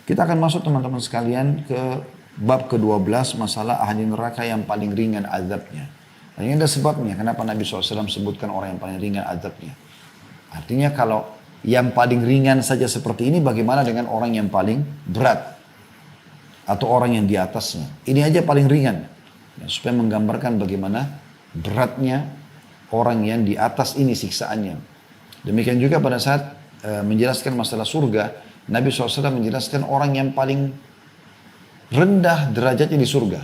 Kita akan masuk teman-teman sekalian ke bab ke-12 masalah ahli neraka yang paling ringan azabnya. Dan ini ada sebabnya kenapa Nabi SAW sebutkan orang yang paling ringan azabnya. Artinya kalau yang paling ringan saja seperti ini, bagaimana dengan orang yang paling berat? Atau orang yang di atasnya. Ini aja paling ringan. Ya, supaya menggambarkan bagaimana beratnya orang yang di atas ini siksaannya. Demikian juga pada saat menjelaskan masalah surga, Nabi SAW menjelaskan orang yang paling rendah derajatnya di surga.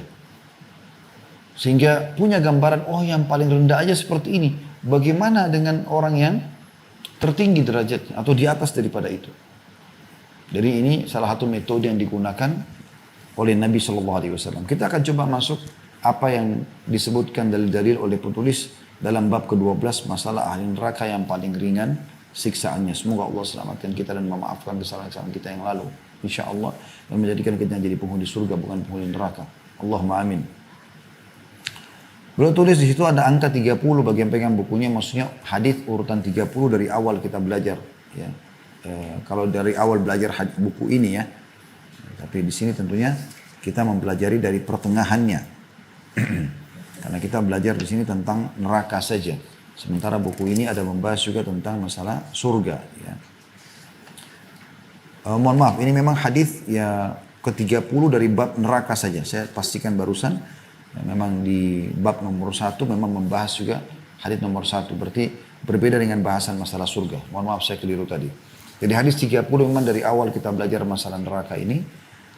Sehingga punya gambaran, oh yang paling rendah aja seperti ini. Bagaimana dengan orang yang tertinggi derajatnya atau di atas daripada itu. Jadi ini salah satu metode yang digunakan oleh Nabi SAW. Kita akan coba masuk apa yang disebutkan dalil-dalil oleh penulis dalam bab ke-12 masalah ahli neraka yang paling ringan siksaannya. Semoga Allah selamatkan kita dan memaafkan kesalahan-kesalahan kita yang lalu. Insya Allah. Dan menjadikan kita jadi penghuni surga bukan penghuni neraka. Allahumma amin. Beliau tulis di situ ada angka 30 bagi yang pegang bukunya, maksudnya hadis urutan 30 dari awal kita belajar. Ya. Kalau dari awal belajar buku ini ya. Tapi di sini tentunya kita mempelajari dari pertengahannya. Karena kita belajar di sini tentang neraka saja. Sementara buku ini ada membahas juga tentang masalah surga. Ya. Mohon maaf, ini memang hadis ya ke-30 dari bab neraka saja. Saya pastikan barusan. Ya, memang di bab nomor 1 memang membahas juga hadis nomor 1. Berarti berbeda dengan bahasan masalah surga. Mohon maaf saya keliru tadi. Jadi hadis 30 memang dari awal kita belajar masalah neraka ini.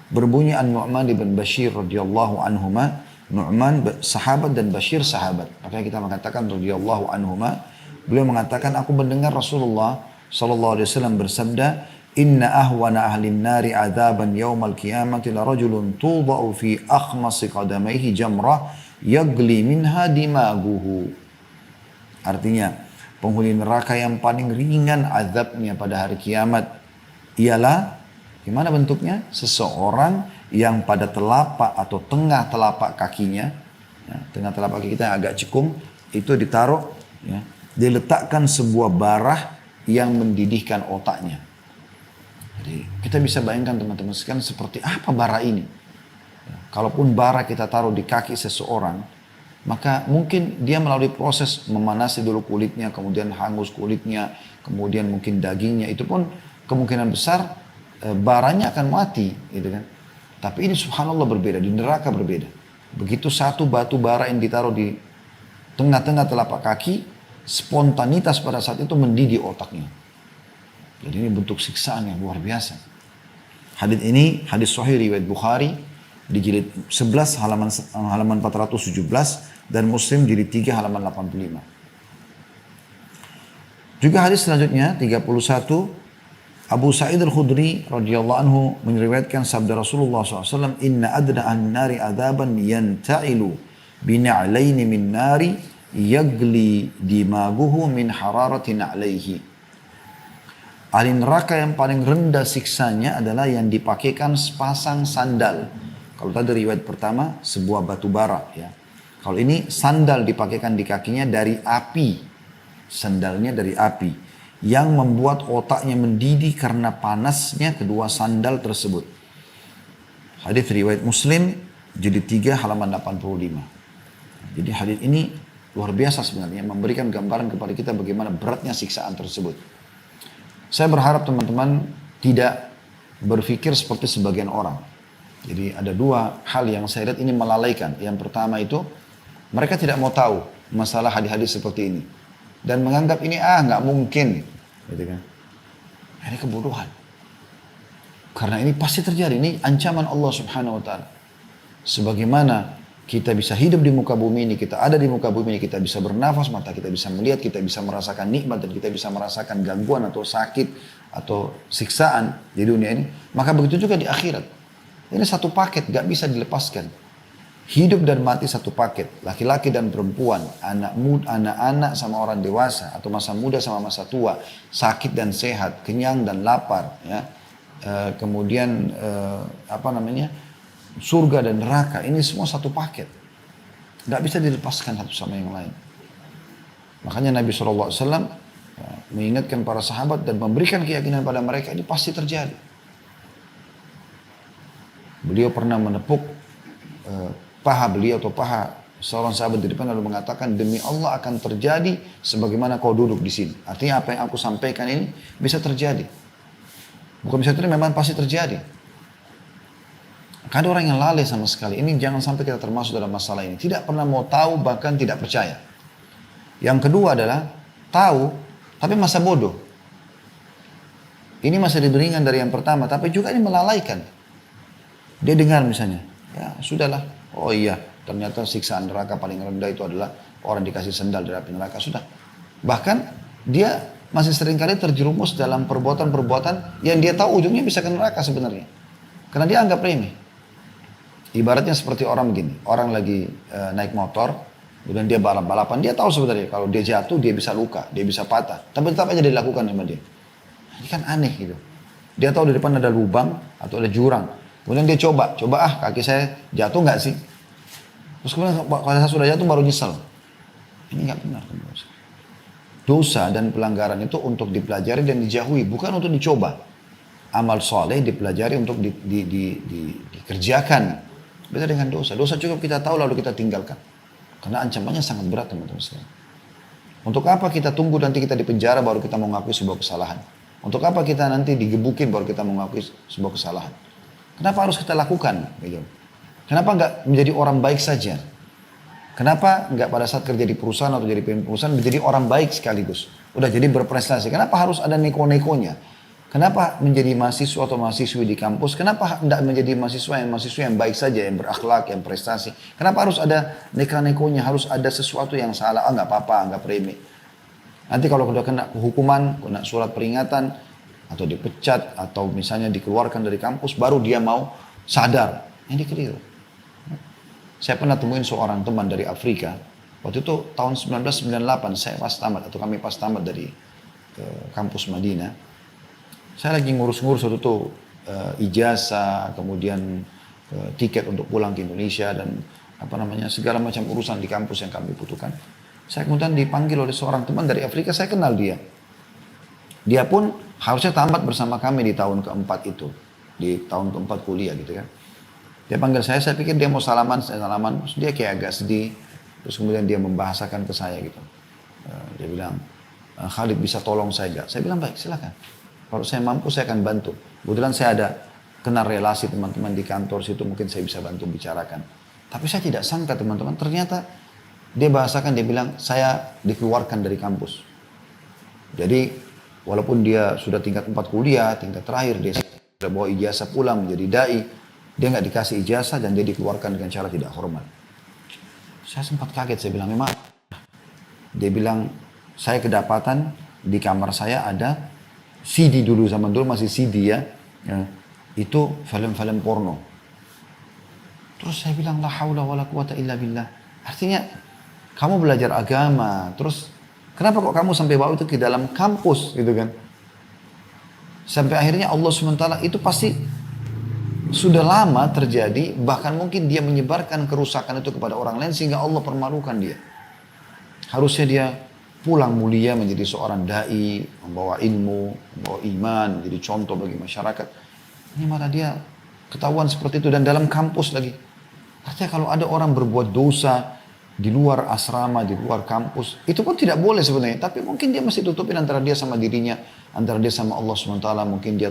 Berbunyi An-Nu'man bin Bashir radhiyallahu anhuma. Nu'man sahabat dan Bashir sahabat. Makanya kita mengatakan radhiyallahu anhuma. Beliau mengatakan aku mendengar Rasulullah sallallahu alaihi wasallam bersabda, "Inna ahwana ahlin nari adzaban yaumal qiyamati la rajulun tudau fi akhmasi qadamaihi jamrah yagli minha dimaguhu." Artinya, penghuni neraka yang paling ringan azabnya pada hari kiamat ialah gimana bentuknya? Seseorang yang pada telapak atau tengah telapak kakinya, ya, tengah telapak kaki kita yang agak cekung, itu ditaruh, ya, diletakkan sebuah barah yang mendidihkan otaknya. Jadi kita bisa bayangkan teman-teman sekalian seperti apa bara ini. Ya, kalaupun bara kita taruh di kaki seseorang, maka mungkin dia melalui proses memanasi dulu kulitnya, kemudian hangus kulitnya, kemudian mungkin dagingnya, itu pun kemungkinan besar baranya akan mati, gitu kan. Tapi ini subhanallah berbeda, di neraka berbeda. Begitu satu batu bara yang ditaruh di tengah-tengah telapak kaki, spontanitas pada saat itu mendidih otaknya. Jadi ini bentuk siksaan yang luar biasa. Hadis ini hadis sahih riwayat Bukhari di jilid 11 halaman 417 dan Muslim jilid 3 halaman 85. Juga hadis selanjutnya 31 Abu Sa'id al-Khudri radhiyallahu anhu meriwayatkan sabda Rasulullah SAW, "Inna adna an-nari adaban yanta'ilu bina'laini min nari yagli dimaguhu min hararati na'laihi." Ahli neraka yang paling rendah siksanya adalah yang dipakaikan sepasang sandal. Kalau tadi riwayat pertama sebuah batu bara, ya. Kalau ini sandal dipakaikan di kakinya dari api. Sandalnya dari api. Yang membuat otaknya mendidih karena panasnya kedua sandal tersebut. Hadis riwayat Muslim jilid 3 halaman 85. Jadi hadis ini luar biasa sebenarnya, memberikan gambaran kepada kita bagaimana beratnya siksaan tersebut. Saya berharap teman-teman tidak berpikir seperti sebagian orang. Jadi ada dua hal yang saya lihat ini melalaikan. Yang pertama itu mereka tidak mau tahu masalah hadis-hadis seperti ini. Dan menganggap ini nggak mungkin, gitu kan? Ini kebodohan. Karena ini pasti terjadi. Ini ancaman Allah Subhanahu Wa Taala. Sebagaimana kita bisa hidup di muka bumi ini, kita ada di muka bumi ini, kita bisa bernafas, mata kita bisa melihat, kita bisa merasakan nikmat dan kita bisa merasakan gangguan atau sakit atau siksaan di dunia ini. Maka begitu juga di akhirat. Ini satu paket, gak bisa dilepaskan. Hidup dan mati satu paket, laki-laki dan perempuan, anak-anak sama orang dewasa, atau masa muda sama masa tua, sakit dan sehat, kenyang dan lapar, ya. Kemudian surga dan neraka, ini semua satu paket, nggak bisa dilepaskan satu sama yang lain. Makanya Nabi SAW mengingatkan para sahabat dan memberikan keyakinan pada mereka ini pasti terjadi. Beliau pernah menepuk paha beliau atau paha seorang sahabat di depan lalu mengatakan, demi Allah akan terjadi sebagaimana kau duduk di sini. Artinya apa yang aku sampaikan ini bisa terjadi. Bukan bisa terjadi, memang pasti terjadi. Ada orang yang lalai sama sekali. Ini jangan sampai kita termasuk dalam masalah ini. Tidak pernah mau tahu, bahkan tidak percaya. Yang kedua adalah tahu, tapi masa bodoh. Ini masih lebih ringan dari yang pertama, tapi juga ini melalaikan. Dia dengar misalnya, ya sudahlah. Oh iya, ternyata siksaan neraka paling rendah itu adalah orang dikasih sendal dari api neraka. Sudah. Bahkan dia masih seringkali terjerumus dalam perbuatan-perbuatan yang dia tahu ujungnya bisa ke neraka sebenarnya. Karena dia anggap remeh. Ibaratnya seperti orang begini, orang lagi naik motor, kemudian dia balap-balapan, dia tahu sebenarnya kalau dia jatuh dia bisa luka, dia bisa patah, tapi tetap aja dilakukan sama dia. Ini kan aneh gitu. Dia tahu di depan ada lubang atau ada jurang, kemudian dia coba kaki saya jatuh nggak sih? Terus kemudian kalau saya sudah jatuh baru nyesel. Ini nggak benar. Dosa dan pelanggaran itu untuk dipelajari dan dijauhi, bukan untuk dicoba. Amal soleh dipelajari untuk dikerjakan. Beda dengan dosa. Dosa cukup kita tahu lalu kita tinggalkan. Karena ancamannya sangat berat teman-teman sekalian. Untuk apa kita tunggu nanti kita dipenjara baru kita mau ngakui sebuah kesalahan? Untuk apa kita nanti digebukin baru kita mau ngakui sebuah kesalahan? Kenapa harus kita lakukan? Gitu. Kenapa nggak menjadi orang baik saja? Kenapa nggak pada saat kerja di perusahaan atau jadi pemimpin perusahaan menjadi orang baik sekaligus? Udah jadi berprestasi. Kenapa harus ada neko-nekonya? Kenapa menjadi mahasiswa atau mahasiswi di kampus? Kenapa tidak menjadi mahasiswa yang baik saja, yang berakhlak, yang prestasi? Kenapa harus ada neka-nekonya? Harus ada sesuatu yang salah? Nggak apa-apa, anggap remeh. Nanti kalau sudah kena hukuman, kena surat peringatan, atau dipecat, atau misalnya dikeluarkan dari kampus, baru dia mau sadar. Ini keliru. Saya pernah temuin seorang teman dari Afrika. Waktu itu tahun 1998, saya pas tamat, atau kami pas tamat dari kampus Madinah. Saya lagi ngurus-ngurus waktu itu ijazah, kemudian tiket untuk pulang ke Indonesia dan segala macam urusan di kampus yang kami butuhkan. Saya kemudian dipanggil oleh seorang teman dari Afrika, saya kenal dia. Dia pun harusnya tamat bersama kami di tahun keempat itu, di tahun keempat kuliah gitu kan. Dia panggil saya pikir dia mau salaman, saya salaman, terus dia kayak agak sedih, terus kemudian dia membahasakan ke saya gitu. Dia bilang, Khalid bisa tolong saya gak? Saya bilang baik silakan. Kalau saya mampu saya akan bantu. Kebetulan saya ada kenal relasi teman-teman di kantor situ, mungkin saya bisa bantu bicarakan. Tapi saya tidak sangka teman-teman, ternyata dia bahasakan, dia bilang saya dikeluarkan dari kampus. Jadi walaupun dia sudah tingkat 4 kuliah, tingkat terakhir, dia sudah bawa ijazah pulang menjadi dai, dia nggak dikasih ijazah dan dia dikeluarkan dengan cara tidak hormat. Saya sempat kaget, saya bilang memang. Dia bilang saya kedapatan di kamar saya ada CD dulu, zaman dulu masih CD ya, itu film-film porno. Terus saya bilang la haula wala quwata illa billah. Artinya kamu belajar agama, terus kenapa kok kamu sampai bawa itu ke dalam kampus gitu kan? Sampai akhirnya Allah SWT itu pasti sudah lama terjadi, bahkan mungkin dia menyebarkan kerusakan itu kepada orang lain sehingga Allah permalukan dia. Harusnya dia pulang mulia menjadi seorang dai, membawa ilmu, membawa iman, menjadi contoh bagi masyarakat. Ini malah dia ketahuan seperti itu dan dalam kampus lagi. Artinya kalau ada orang berbuat dosa di luar asrama, di luar kampus, itu pun tidak boleh sebenarnya. Tapi mungkin dia masih tutupin antara dia sama dirinya, antara dia sama Allah SWT, mungkin dia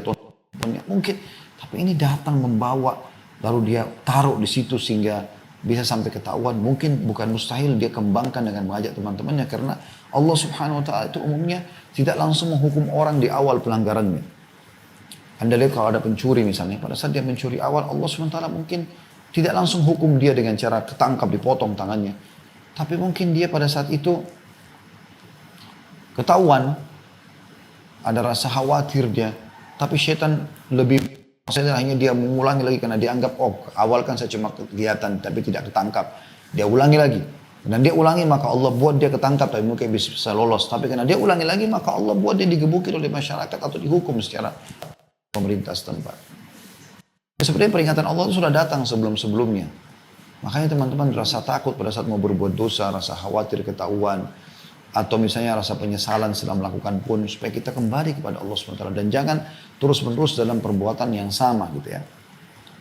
mungkin. Tapi ini datang membawa, lalu dia taruh di situ sehingga bisa sampai ketahuan. Mungkin bukan mustahil dia kembangkan dengan mengajak teman-temannya, karena Allah Subhanahu Wa Taala itu umumnya tidak langsung menghukum orang di awal pelanggarannya. Anda lihat kalau ada pencuri misalnya, pada saat dia mencuri awal, Allah Subhanahu Wa Taala mungkin tidak langsung hukum dia dengan cara ketangkap, dipotong tangannya. Tapi mungkin dia pada saat itu ketahuan, ada rasa khawatir dia, tapi setan lebih. Maksudnya hanya dia mengulangi lagi karena dia anggap, oh awal kan saya cuma kelihatan tapi tidak ketangkap. Dia ulangi lagi. Dan dia ulangi maka Allah buat dia ketangkap tapi mungkin bisa lolos. Tapi karena dia ulangi lagi maka Allah buat dia digebukin oleh masyarakat atau dihukum secara pemerintah setempat. Sebenarnya peringatan Allah itu sudah datang sebelum-sebelumnya. Makanya teman-teman rasa takut pada saat mau berbuat dosa, rasa khawatir ketahuan. Atau misalnya rasa penyesalan setelah melakukan pun, supaya kita kembali kepada Allah SWT. Dan jangan terus-menerus dalam perbuatan yang sama gitu ya.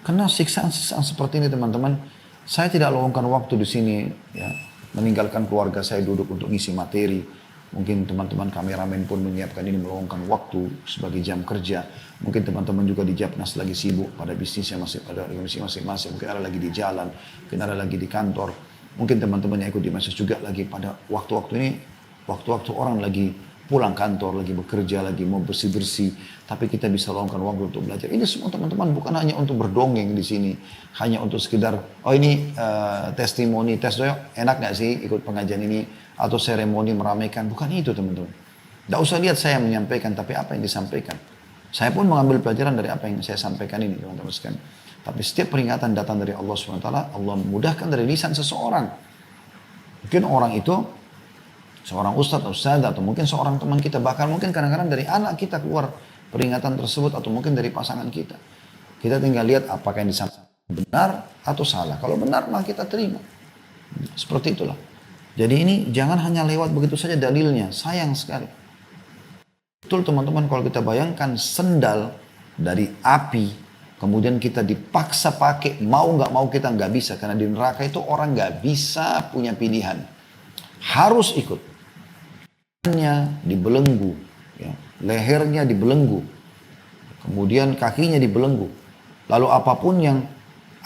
Karena siksaan-siksaan seperti ini teman-teman, saya tidak luangkan waktu di sini, ya, meninggalkan keluarga saya duduk untuk ngisi materi. Mungkin teman-teman kameramen pun menyiapkan ini meluangkan waktu sebagai jam kerja. Mungkin teman-teman juga di Japnas lagi sibuk pada bisnisnya pada bisnis masing-masing. Mungkin ada lagi di jalan, mungkin ada lagi di kantor. Mungkin teman-teman yang ikut di masjid juga lagi pada waktu-waktu ini, waktu-waktu orang lagi pulang kantor, lagi bekerja, lagi mau bersih-bersih, tapi kita bisa luangkan waktu untuk belajar. Ini semua teman-teman bukan hanya untuk berdongeng di sini, hanya untuk sekedar, oh ini testimoni, tes doang, enak gak sih ikut pengajian ini, atau seremoni meramaikan, bukan itu teman-teman. Tidak usah lihat saya menyampaikan, tapi apa yang disampaikan. Saya pun mengambil pelajaran dari apa yang saya sampaikan ini teman-teman sekalian. Tapi setiap peringatan datang dari Allah SWT, Allah mudahkan dari lisan seseorang. Mungkin orang itu seorang ustadz atau ustadzah atau mungkin seorang teman kita, bahkan mungkin kadang-kadang dari anak kita keluar peringatan tersebut atau mungkin dari pasangan kita. Kita tinggal lihat apakah yang disampaikan benar atau salah. Kalau benar maka kita terima. Seperti itulah. Jadi ini jangan hanya lewat begitu saja dalilnya, sayang sekali. Betul teman-teman, kalau kita bayangkan sendal dari api, kemudian kita dipaksa pakai, mau nggak mau kita nggak bisa, karena di neraka itu orang nggak bisa punya pilihan, harus ikut. Dibelenggu, ya, lehernya dibelenggu, kemudian kakinya dibelenggu. Lalu apapun yang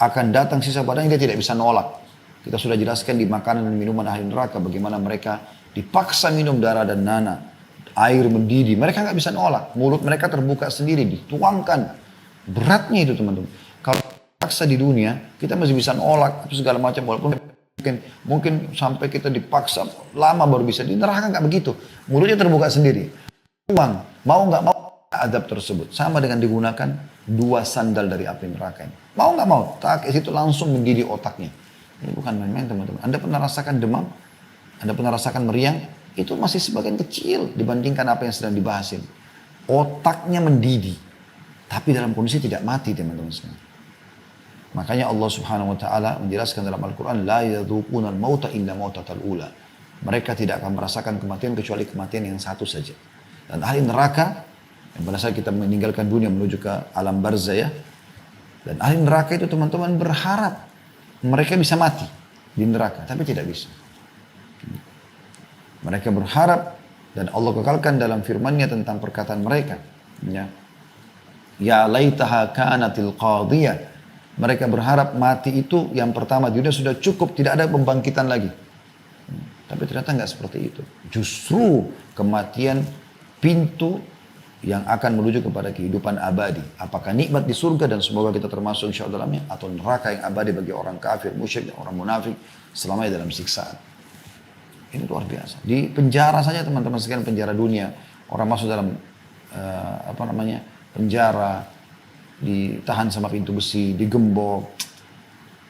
akan datang sisa badannya dia tidak bisa nolak. Kita sudah jelaskan di makanan dan minuman ahli neraka bagaimana mereka dipaksa minum darah dan nanah, air mendidih. Mereka nggak bisa nolak, mulut mereka terbuka sendiri, dituangkan. Beratnya itu teman-teman. Kalau paksa di dunia, kita masih bisa nolak segala macam walaupun mungkin sampai kita dipaksa lama baru bisa. Di neraka nggak begitu, mulutnya terbuka sendiri, uang mau nggak mau adab tersebut sama dengan digunakan dua sandal dari api neraka ini. Mau nggak mau tak itu langsung mendidih otaknya. Ini bukan main-main teman-teman. Anda pernah rasakan demam, Anda pernah rasakan meriang, itu masih sebagian kecil dibandingkan apa yang sedang dibahas ini. Otaknya mendidih, tapi dalam kondisi tidak mati teman-teman sekalian. Makanya Allah Subhanahu wa taala menjelaskan dalam Al-Qur'an, la yadzuqunal mauta illa mautatal ula. Mereka tidak akan merasakan kematian kecuali kematian yang satu saja. Dan ahli neraka, yang pada saat kita meninggalkan dunia menuju ke alam barzah ya. Dan ahli neraka itu teman-teman berharap mereka bisa mati di neraka, tapi tidak bisa. Mereka berharap dan Allah kekalkan dalam firman-Nya tentang perkataan mereka. Ya laitaha kanatil qadiyah. Mereka berharap mati itu yang pertama di dunia sudah cukup, tidak ada pembangkitan lagi. Tapi ternyata nggak seperti itu. Justru kematian pintu yang akan menuju kepada kehidupan abadi. Apakah nikmat di surga dan semoga kita termasuk insya Allah dalamnya, atau neraka yang abadi bagi orang kafir, musyrik, dan orang munafik selamanya dalam siksaan. Ini luar biasa. Di penjara saja teman-teman sekalian, penjara dunia, orang masuk dalam penjara, ditahan sama pintu besi, digembok,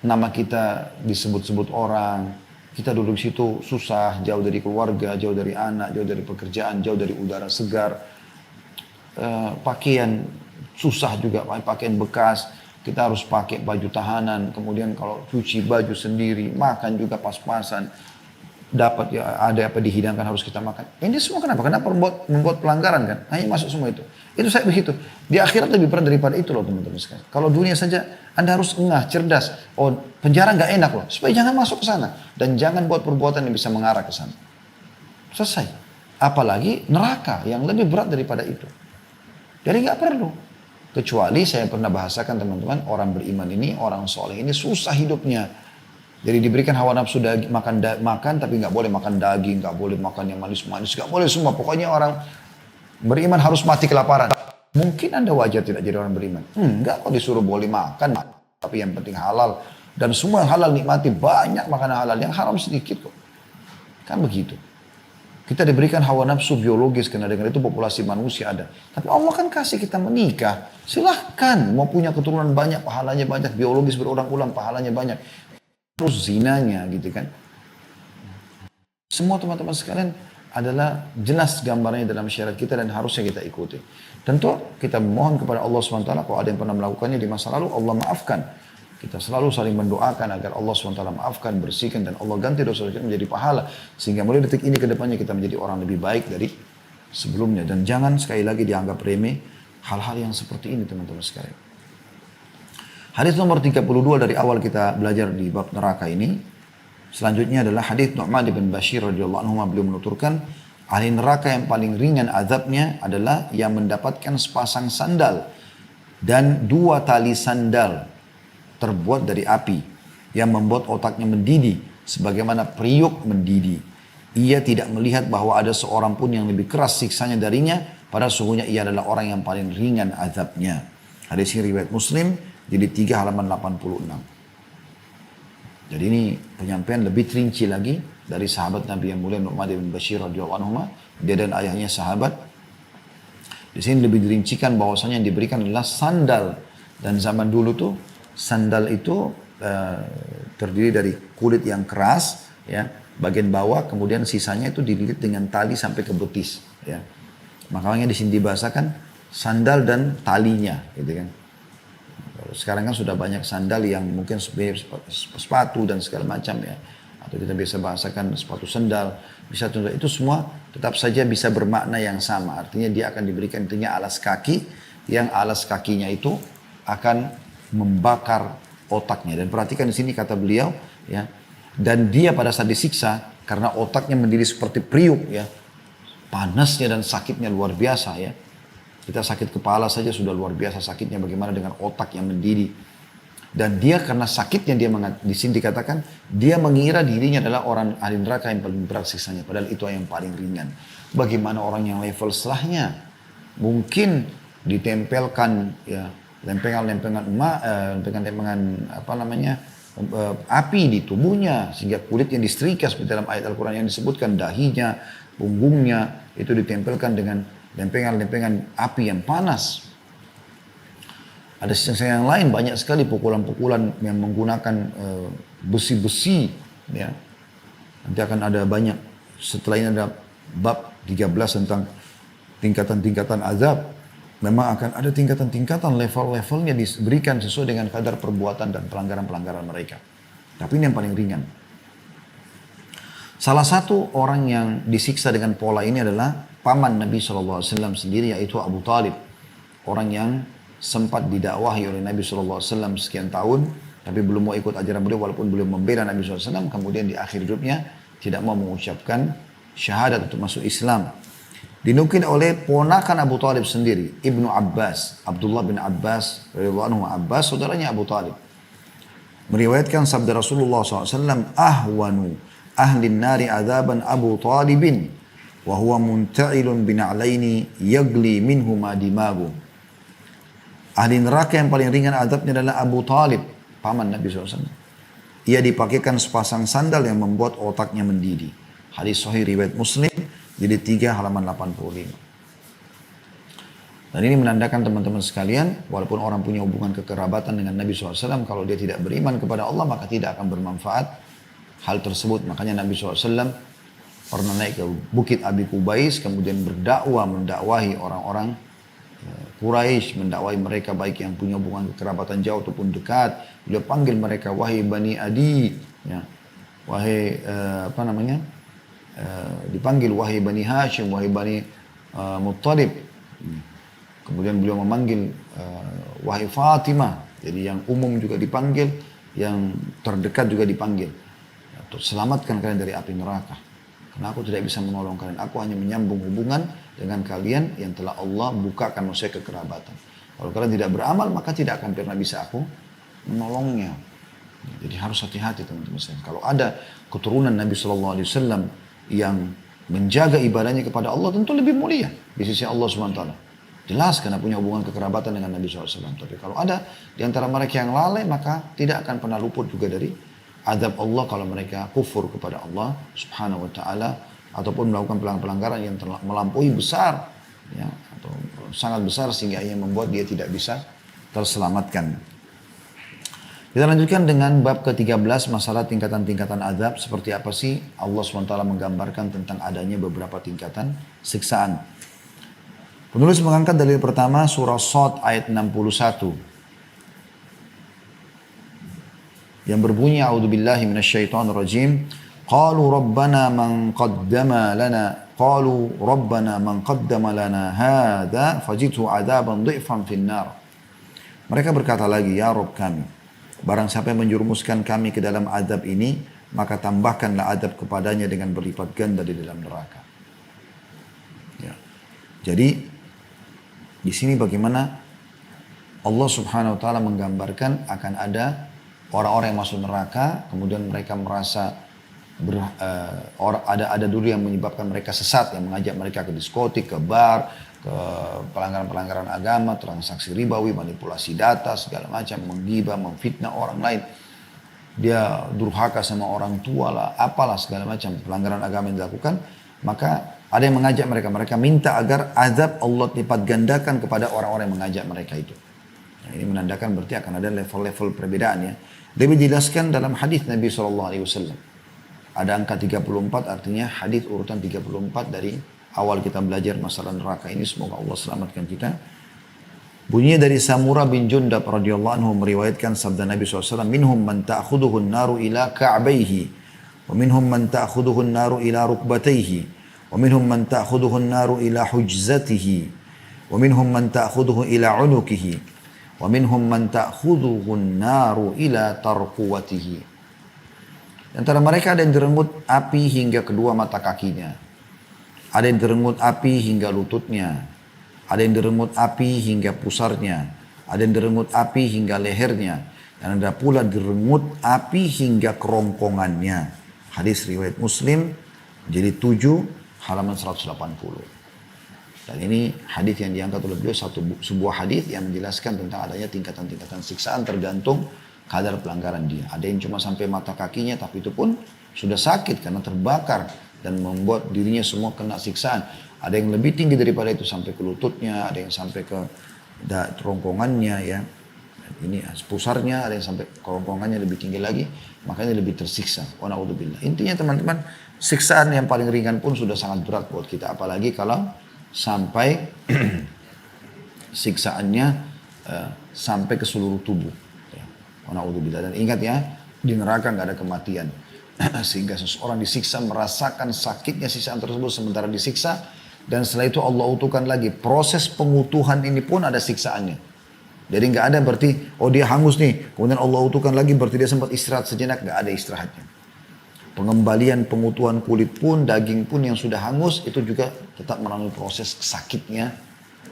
nama kita disebut-sebut orang, kita duduk di situ susah, jauh dari keluarga, jauh dari anak, jauh dari pekerjaan, jauh dari udara segar, pakaian susah juga, pakaian bekas, kita harus pakai baju tahanan, kemudian kalau cuci baju sendiri, makan juga pas-pasan, dapat ya ada apa dihidangkan harus kita makan. Ini semua kenapa? Kenapa membuat pelanggaran kan? Hanya masuk semua itu. Itu saya begitu. Di akhirat lebih berat daripada itu loh teman-teman sekalian. Kalau dunia saja Anda harus engah, cerdas. Oh penjara nggak enak loh. Supaya jangan masuk ke sana dan jangan buat perbuatan yang bisa mengarah ke sana. Selesai. Apalagi neraka yang lebih berat daripada itu. Jadi nggak perlu. Kecuali saya pernah bahasakan teman-teman, orang beriman ini, orang soleh ini susah hidupnya. Jadi diberikan hawa nafsu makan tapi nggak boleh makan daging, nggak boleh makan yang manis-manis, nggak boleh semua. Pokoknya orang beriman harus mati kelaparan. Mungkin Anda wajar tidak jadi orang beriman. Enggak kok disuruh boleh makan, tapi yang penting halal. Dan semua yang halal nikmati, banyak makanan halal, yang haram sedikit kok. Kan begitu. Kita diberikan hawa nafsu biologis karena dengan itu populasi manusia ada. Tapi Allah kan kasih kita menikah. Silahkan mau punya keturunan banyak, pahalanya banyak, biologis berulang-ulang, pahalanya banyak. Terus zinanya gitu kan. Semua teman-teman sekalian adalah jelas gambarnya dalam syariat kita dan harusnya kita ikuti. Tentu kita mohon kepada Allah SWT kalau ada yang pernah melakukannya di masa lalu, Allah maafkan. Kita selalu saling mendoakan agar Allah SWT maafkan, bersihkan dan Allah ganti dosa kita menjadi pahala. Sehingga mulai detik ini ke depannya kita menjadi orang lebih baik dari sebelumnya. Dan jangan sekali lagi dianggap remeh hal-hal yang seperti ini teman-teman sekalian. Hadis nomor 32 dari awal kita belajar di bab neraka ini. Selanjutnya adalah hadis Nu'man bin Bashir radhiyallahu anhu, beliau menuturkan, ahli neraka yang paling ringan azabnya adalah yang mendapatkan sepasang sandal dan 2 tali sandal terbuat dari api yang membuat otaknya mendidih sebagaimana periuk mendidih. Ia tidak melihat bahwa ada seorang pun yang lebih keras siksanya darinya, padahal sungguhnya ia adalah orang yang paling ringan azabnya. Hadis ini riwayat Muslim, jilid 3 halaman 86. Jadi ini penyampaian lebih rinci lagi dari sahabat Nabi yang mulia Nu'man bin Bashir radhiyallahu anhu. Dia dan ayahnya sahabat. Di sini lebih dirincikan bahwasanya yang diberikan adalah sandal. Dan zaman dulu tuh sandal itu terdiri dari kulit yang keras, ya, bagian bawah, kemudian sisanya itu dililit dengan tali sampai ke betis, ya. Makanya di sini dibahasakan sandal dan talinya, gitu kan. Sekarang kan sudah banyak sandal yang mungkin sepatu dan segala macam, ya. Atau kita bisa bahasakan sepatu sandal, bisa tunda. Itu semua tetap saja bisa bermakna yang sama. Artinya dia akan diberikan intinya alas kaki, yang alas kakinya itu akan membakar otaknya. Dan perhatikan di sini kata beliau, ya. Dan dia pada saat disiksa karena otaknya mendidih seperti periuk, ya. Panasnya dan sakitnya luar biasa, ya. Kita sakit kepala saja sudah luar biasa sakitnya, bagaimana dengan otak yang mendidih. Dan dia karena sakitnya di sini dikatakan dia mengira dirinya adalah orang ahli neraka yang paling berat siksanya, padahal itu yang paling ringan. Bagaimana orang yang level setelahnya mungkin ditempelkan, ya, lempengan-lempengan api di tubuhnya sehingga kulitnya disetrika seperti dalam ayat Al-Quran yang disebutkan, dahinya, punggungnya itu ditempelkan dengan lempengan-lempengan api yang panas. Ada sisi yang lain banyak sekali pukulan-pukulan yang menggunakan besi-besi, ya. Nanti akan ada banyak, setelah ini ada bab 13 tentang tingkatan-tingkatan azab. Memang akan ada tingkatan-tingkatan, level-levelnya diberikan sesuai dengan kadar perbuatan dan pelanggaran-pelanggaran mereka. Tapi ini yang paling ringan. Salah satu orang yang disiksa dengan pola ini adalah paman Nabi SAW sendiri, yaitu Abu Talib. Orang yang sempat didakwahi oleh Nabi SAW sekian tahun, tapi belum mau ikut ajaran beliau walaupun beliau membela Nabi SAW. Kemudian di akhir hidupnya tidak mau mengucapkan syahadat untuk masuk Islam. Dinukil oleh ponakan Abu Talib sendiri, Ibnu Abbas, Abdullah bin Abbas, radhiyallahu anhu, Abbas saudaranya Abu Talib, meriwayatkan sabda Rasulullah SAW, ahwanu ahli nari adzaban Abu Talibin, wa huwa munta'ilun bina'laini yagli minhuma dimagu. Ahli neraka yang paling ringan azabnya adalah Abu Talib, paman Nabi SAW. Ia dipakaikan sepasang sandal yang membuat otaknya mendidih. Hadis sahih riwayat Muslim, jilid 3 halaman 85. Dan ini menandakan teman-teman sekalian, walaupun orang punya hubungan kekerabatan dengan Nabi SAW, kalau dia tidak beriman kepada Allah, maka tidak akan bermanfaat hal tersebut. Makanya Nabi SAW pernah naik ke Bukit Abi Kubais, kemudian mendakwahi orang-orang Quraisy, mendakwahi mereka baik yang punya hubungan kekerabatan jauh ataupun dekat. Beliau panggil mereka, wahai Bani Adi, ya. Wahai dipanggil wahai Bani Hashim, wahai Bani Muttalib. Kemudian beliau memanggil wahai Fatimah. Jadi yang umum juga dipanggil, yang terdekat juga dipanggil. Untuk selamatkan kalian dari api neraka. Karena aku tidak bisa menolong kalian. Aku hanya menyambung hubungan dengan kalian yang telah Allah bukakan manusia kekerabatan. Kalau kalian tidak beramal, maka tidak akan pernah bisa aku menolongnya. Jadi harus hati-hati teman-teman sekalian. Kalau ada keturunan Nabi SAW yang menjaga ibadahnya kepada Allah, tentu lebih mulia di sisi Allah SWT. Jelas karena punya hubungan kekerabatan dengan Nabi SAW. Tapi kalau ada di antara mereka yang lalai, maka tidak akan pernah luput juga dari azab Allah kalau mereka kufur kepada Allah Subhanahu wa taala ataupun melakukan pelanggaran yang melampaui besar, ya, atau sangat besar sehingga ia membuat dia tidak bisa terselamatkan. Kita lanjutkan dengan bab ke-13, masalah tingkatan-tingkatan azab. Seperti apa sih Allah SWT menggambarkan tentang adanya beberapa tingkatan siksaan. Penulis mengangkat dalil pertama surah Shad ayat 61. Yang berbunyi, a'udzubillahi minasyaitonirrajim. Qalu rabbana man qaddama lana hadza fajidhu 'adzaban dhi'fan fin nar. Mereka berkata lagi, ya Rob kami, barang siapa yang menjerumuskan kami ke dalam adab ini, maka tambahkanlah adab kepadanya dengan berlipat ganda di dalam neraka. Ya. Jadi di sini bagaimana Allah Subhanahu Wa Taala menggambarkan akan ada orang-orang yang masuk neraka, kemudian mereka merasa ada dulu yang menyebabkan mereka sesat, yang mengajak mereka ke diskotik, ke bar, ke pelanggaran-pelanggaran agama, transaksi ribawi, manipulasi data, segala macam, menggibah, memfitnah orang lain. Dia durhaka sama orang tua lah, apalah segala macam pelanggaran agama yang dilakukan. Maka ada yang mengajak mereka minta agar azab Allah lipat gandakan kepada orang-orang yang mengajak mereka itu. Nah, ini menandakan berarti akan ada level-level perbedaan ya. Lebih dijelaskan dalam hadis Nabi SAW. Ada angka 34 artinya hadis urutan 34 dari awal kita belajar masalah neraka ini. Semoga Allah selamatkan kita. Bunyinya dari Samurah bin Jundab radhiyallahu anhu meriwayatkan sabda Nabi SAW. Minhum man ta'khuduhu an-naru ila ka'baihi. Wa minhum man ta'khuduhu an-naru ila rukbataihi. Wa minhum man ta'khuduhu an-naru ila hujzatihi. Wa minhum man ta'khuduhu ila unukihi. Wa minhum man ta'khuduhu an-naru ila tarquwatihi. Antara mereka ada yang direnggut api hingga kedua mata kakinya. Ada yang direnggut api hingga lututnya. Ada yang direnggut api hingga pusarnya. Ada yang direnggut api hingga lehernya. Dan ada pula direnggut api hingga kerongkongannya. Hadis riwayat Muslim jadi 7 halaman 180. Dan ini hadis yang diangkat oleh beliau sebuah hadis yang menjelaskan tentang adanya tingkatan-tingkatan siksaan tergantung kadar pelanggaran dia. Ada yang cuma sampai mata kakinya, tapi itu pun sudah sakit karena terbakar dan membuat dirinya semua kena siksaan. Ada yang lebih tinggi daripada itu sampai ke lututnya, ada yang sampai ke kerongkongannya ya. Ini pusarnya, ada yang sampai kerongkongannya lebih tinggi lagi, makanya lebih tersiksa. Wa na'udzubillah. Intinya teman-teman, siksaan yang paling ringan pun sudah sangat berat buat kita, apalagi kalau sampai siksaannya sampai ke seluruh tubuh. Dan ingat ya, di neraka nggak ada kematian. Sehingga seseorang disiksa merasakan sakitnya siksaan tersebut sementara disiksa. Dan setelah itu Allah utuhkan lagi. Proses pengutuhan ini pun ada siksaannya. Jadi nggak ada berarti, oh dia hangus nih. Kemudian Allah utuhkan lagi berarti dia sempat istirahat sejenak. Nggak ada istirahatnya. Pengembalian pengutuhan kulit pun, daging pun yang sudah hangus. Itu juga tetap melalui proses sakitnya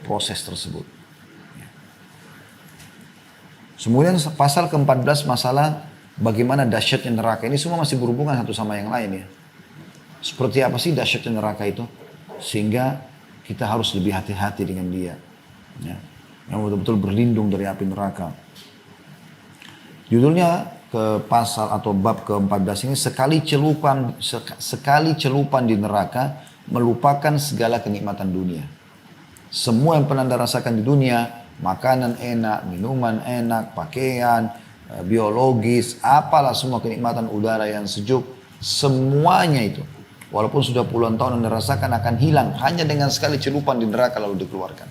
proses tersebut. Kemudian pasal ke-14 masalah bagaimana dahsyatnya neraka. Ini semua masih berhubungan satu sama yang lain ya. Seperti apa sih dahsyatnya neraka itu? Sehingga kita harus lebih hati-hati dengan dia. Ya. Yang betul-betul berlindung dari api neraka. Judulnya ke pasal atau bab ke-14 ini sekali celupan di neraka melupakan segala kenikmatan dunia. Semua yang pernah Anda rasakan di dunia, makanan enak, minuman enak, pakaian, biologis, apalah semua kenikmatan udara yang sejuk, semuanya itu. Walaupun sudah puluhan tahun Anda rasakan akan hilang hanya dengan sekali celupan di neraka lalu dikeluarkan.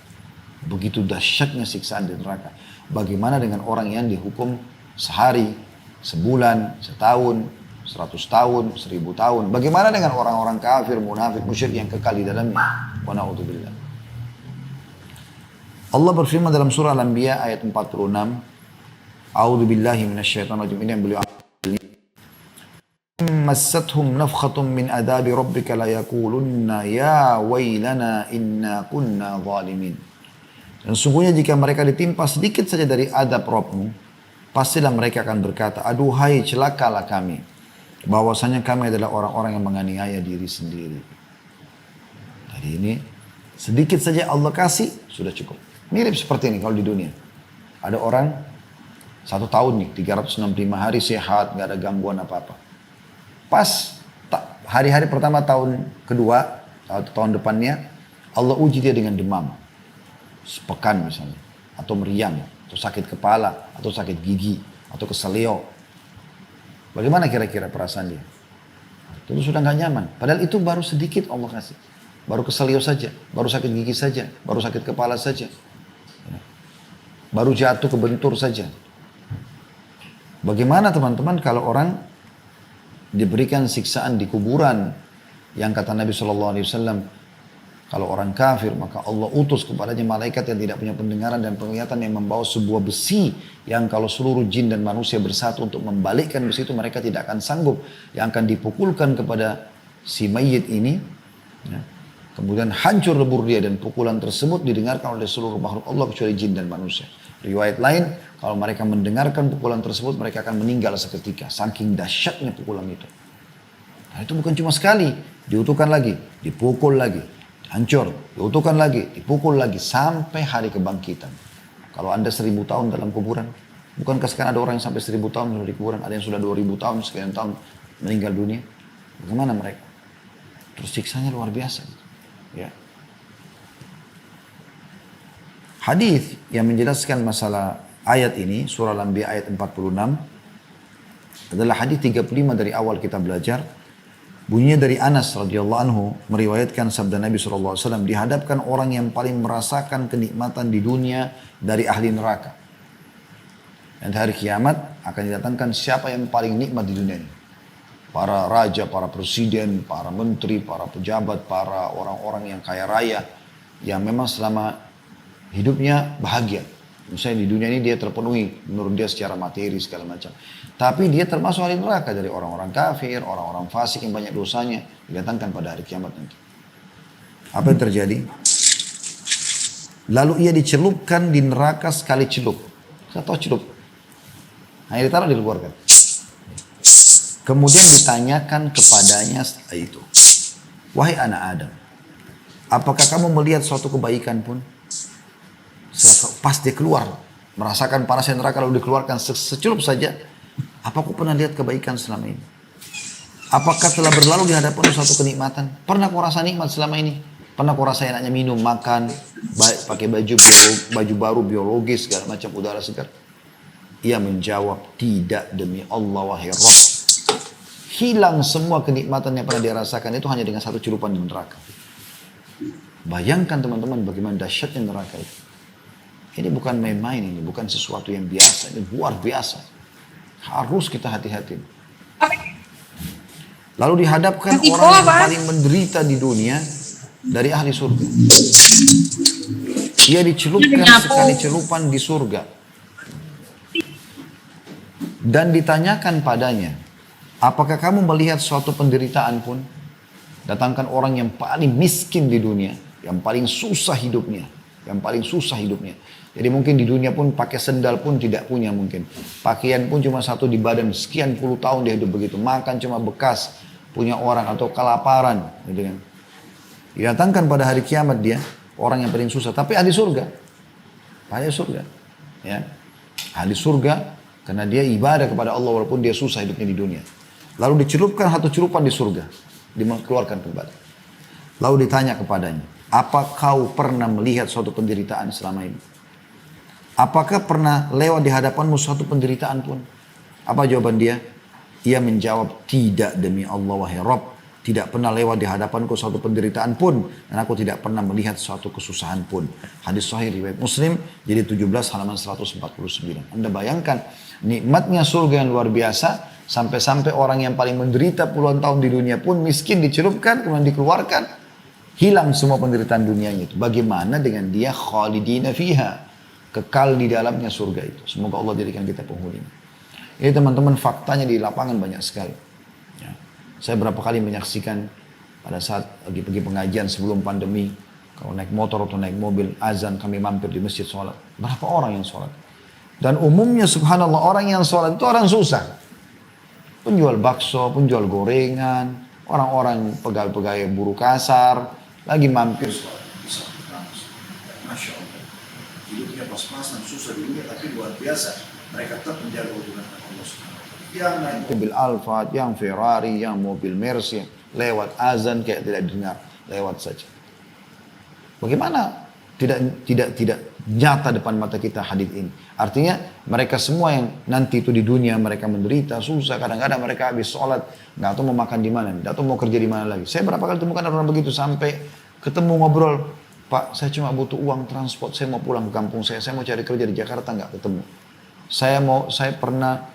Begitu dahsyatnya siksaan di neraka. Bagaimana dengan orang yang dihukum sehari, sebulan, setahun, 100 tahun, 1000 tahun. Bagaimana dengan orang-orang kafir, munafik, musyrik yang kekal di dalamnya? Wa na'udzubillah. Allah berfirman dalam surah Al-Anbiya ayat 46. A'udzu billahi minasyaitonir rajim. Ini yang beliau massathum nafkhatun min adabi rabbika la yaqulunna ya wailana inna kunna zalimin. Dan sungguhnya jika mereka ditimpa sedikit saja dari adab Rabbmu, pastilah mereka akan berkata, aduhai celakalah kami, bahwasanya kami adalah orang-orang yang menganiaya diri sendiri. Jadi ini sedikit saja Allah kasih sudah cukup. Mirip seperti ini kalau di dunia. Ada orang 1 tahun nih, 365 hari sehat, gak ada gangguan apa-apa. Pas hari-hari pertama tahun kedua, atau tahun depannya, Allah uji dia dengan demam. Sepekan misalnya, atau meriang, atau sakit kepala, atau sakit gigi, atau keselio. Bagaimana kira-kira perasaan dia? Tentu sudah gak nyaman. Padahal itu baru sedikit Allah kasih. Baru keselio saja, baru sakit gigi saja, baru sakit kepala saja. Baru jatuh kebentur saja. Bagaimana teman-teman kalau orang diberikan siksaan di kuburan yang kata Nabi SAW Kalau orang kafir, maka Allah utus kepadanya malaikat yang tidak punya pendengaran dan penglihatan yang membawa sebuah besi yang kalau seluruh jin dan manusia bersatu untuk membalikkan besi itu mereka tidak akan sanggup. Yang akan dipukulkan kepada si mayit ini, ya, kemudian hancur lebur dia dan pukulan tersebut didengarkan oleh seluruh makhluk Allah kecuali jin dan manusia. Riwayat lain, kalau mereka mendengarkan pukulan tersebut mereka akan meninggal seketika. Saking dahsyatnya pukulan itu. Nah, itu bukan cuma sekali, diutuhkan lagi, dipukul lagi. Hancur, diutuhkan lagi, dipukul lagi, sampai hari kebangkitan. Kalau Anda 1000 tahun dalam kuburan, bukankah sekarang ada orang yang sampai 1000 tahun sudah di kuburan, ada yang sudah 2000 tahun, sekian tahun meninggal dunia. Bagaimana mereka? Terus siksanya luar biasa. Ya. Hadis yang menjelaskan masalah ayat ini, surah Al-Anbiya ayat 46, adalah hadis 35 dari awal kita belajar. Bunyinya dari Anas radhiyallahu anhu meriwayatkan sabda Nabi SAW, dihadapkan orang yang paling merasakan kenikmatan di dunia dari ahli neraka. Dan hari kiamat akan didatangkan siapa yang paling nikmat di dunia ini. Para raja, para presiden, para menteri, para pejabat, para orang-orang yang kaya raya, yang memang selama hidupnya bahagia. Misalnya di dunia ini dia terpenuhi menurut dia secara materi segala macam. Tapi dia termasuk ahli neraka dari orang-orang kafir, orang-orang fasik yang banyak dosanya didatangkan pada hari kiamat nanti. Apa yang terjadi? Lalu ia dicelupkan di neraka sekali celup. Saya tahu celup. Hanya ditaruh dikeluarkan. Kemudian ditanyakan kepadanya setelah itu. Wahai anak Adam, apakah kamu melihat suatu kebaikan pun? Pas dia keluar, merasakan panasnya neraka lalu dikeluarkan secelup saja. Apa aku pernah lihat kebaikan selama ini? Apakah telah berlalu di hadapan suatu kenikmatan? Pernah kau rasa nikmat selama ini? Pernah kau rasa enaknya minum, makan, pakai baju baru biologis, segala macam udara segar? Ia menjawab, tidak demi Allah wahai Rabb. Hilang semua kenikmatan yang pernah dia rasakan itu hanya dengan satu celupan di neraka. Bayangkan teman-teman bagaimana dahsyatnya neraka itu. Ini bukan main-main, ini bukan sesuatu yang biasa, ini luar biasa. Harus kita hati-hati. Lalu dihadapkan orang yang paling menderita di dunia dari ahli surga. Ia dicelupkan sekali celupan di surga. Dan ditanyakan padanya, apakah kamu melihat suatu penderitaan pun? Datangkan orang yang paling miskin di dunia, yang paling susah hidupnya. Yang paling susah hidupnya. Jadi mungkin di dunia pun pakai sendal pun tidak punya mungkin. Pakaian pun cuma satu di badan. Sekian puluh tahun dia hidup begitu. Makan cuma bekas punya orang atau kelaparan. Gitu kan. Didatangkan pada hari kiamat dia. Orang yang paling susah. Tapi ahli surga. Ahli surga. Ya. Ahli surga. Karena dia ibadah kepada Allah walaupun dia susah hidupnya di dunia. Lalu dicelupkan satu celupan di surga. Dikeluarkan kembali. Lalu ditanya kepadanya. Apa kau pernah melihat suatu penderitaan selama ini? Apakah pernah lewat di hadapanmu suatu penderitaan pun? Apa jawaban dia? Ia menjawab, tidak demi Allah wahai Rabb. Tidak pernah lewat di hadapanku suatu penderitaan pun. Dan aku tidak pernah melihat suatu kesusahan pun. Hadis sahih riwayat Muslim, jadi 17 halaman 149. Anda bayangkan, nikmatnya surga yang luar biasa. Sampai-sampai orang yang paling menderita puluhan tahun di dunia pun miskin dicelupkan, kemudian dikeluarkan. Hilang semua penderitaan dunianya itu. Bagaimana dengan dia khalidina fiha. Kekal di dalamnya surga itu. Semoga Allah jadikan kita penghuni. Ini teman-teman faktanya di lapangan banyak sekali. Ya. Saya berapa kali menyaksikan pada saat lagi pergi pengajian sebelum pandemi. Kalau naik motor atau naik mobil, azan kami mampir di masjid sholat. Berapa orang yang sholat? Dan umumnya subhanallah orang yang sholat itu orang susah. Penjual bakso, penjual gorengan, orang-orang pegawai-pegawai buruh kasar, lagi mampir sholat. Masya Allah. Hidupnya pas-pasan, susah di dunia, tapi luar biasa. Mereka tetap menjaga hubungan dengan Allah SWT. Yang naik mobil Alphard, yang Ferrari, yang mobil Mercy, lewat azan kayak tidak dengar, lewat saja. Bagaimana tidak nyata depan mata kita hadis ini? Artinya mereka semua yang nanti itu di dunia mereka menderita, susah, kadang-kadang mereka habis sholat, nggak tahu mau makan di mana, nggak tahu mau kerja di mana lagi. Saya berapa kali temukan orang begitu sampai ketemu ngobrol. Pak, saya cuma butuh uang transport, saya mau pulang ke kampung saya mau cari kerja di Jakarta, nggak ketemu. Saya pernah